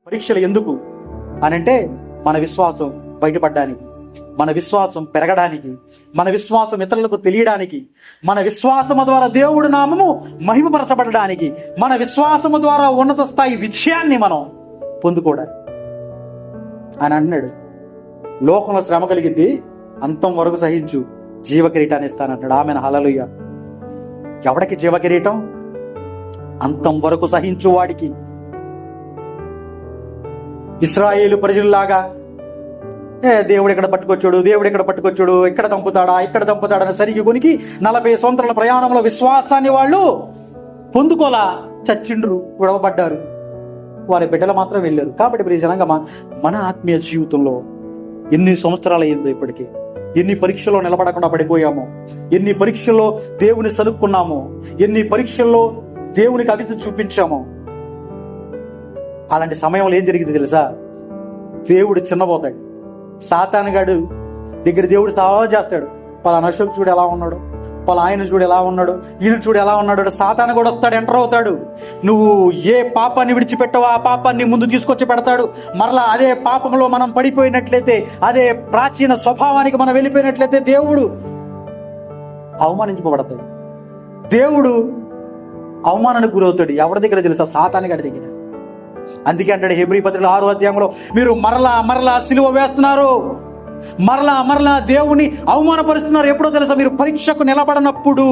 పరీక్షలు ఎందుకు అనంటే మన విశ్వాసం బయటపడడానికి, మన విశ్వాసం పెరగడానికి, మన విశ్వాసం ఇతరులకు తెలియడానికి, మన విశ్వాసము ద్వారా దేవుడి నామము మహిమపరచబడడానికి, మన విశ్వాసము ద్వారా ఉన్నత స్థాయి విజయాన్ని మనం పొందుకోవడానికి. ఆయన అన్నాడు, లోకంలో శ్రమ కలిగిద్ది, అంతం వరకు సహించు, జీవకిరీటాన్ని ఇస్తానంటాడు. ఆమెను హల్లెలూయా. ఎవడికి జీవకిరీటం? అంతం వరకు సహించు వాడికి. ఇశ్రాయేలు ప్రజల్లాగా దేవుడు ఇక్కడ పట్టుకొచ్చాడు, దేవుడు ఇక్కడ పట్టుకొచ్చాడు, ఇక్కడ చంపుతాడని సరిగి కొనికి 40 సంవత్సరాల ప్రయాణంలో విశ్వాసాన్ని వాళ్ళు పొందుకోలా, చచ్చిండ్రు, విడవబడ్డారు. వారి బిడ్డలు మాత్రం వెళ్ళారు. కాబట్టి ప్రియ జనంగా మన ఆత్మీయ జీవితంలో ఎన్ని సంవత్సరాలు అయిందో, ఇప్పటికీ ఎన్ని పరీక్షల్లో నిలబడకుండా పడిపోయామో, ఎన్ని పరీక్షల్లో దేవుని సనుక్కున్నామో, ఎన్ని పరీక్షల్లో దేవునికి అవిధి చూపించామో. అలాంటి సమయంలో ఏం జరిగింది తెలుసా? దేవుడు చిన్నబోతాడు. సాతానుగాడు దగ్గర దేవుడు సహాయం చేస్తాడు. పలానా అశోక్ చూడు ఎలా ఉన్నాడు, ఆయన చూడు ఎలా ఉన్నాడు, ఈయన చూడు ఎలా ఉన్నాడు. సాతాను కూడా వస్తాడు, ఎంటర్ అవుతాడు. నువ్వు ఏ పాపాన్ని విడిచిపెట్టవో ఆ పాపాన్ని ముందు తీసుకొచ్చి పెడతాడు. మరలా అదే పాపంలో మనం పడిపోయినట్లయితే, అదే ప్రాచీన స్వభావానికి మనం వెళ్ళిపోయినట్లయితే దేవుడు అవమానించబడతాడు. దేవుడు అవమానానికి గురవుతాడు. ఎవరి దగ్గర తెలుసా? సాతాను గారి దగ్గర. అందుకే అంటాడు హెబ్రీ పత్రికలో 6వ అధ్యాయంలో, మీరు మరలా సిలువ వేస్తున్నారు, మరలా దేవుని అవమానపరుస్తున్నారు. ఎప్పుడో తెలుసా? మీరు పరీక్షకు నిలబడినప్పుడు.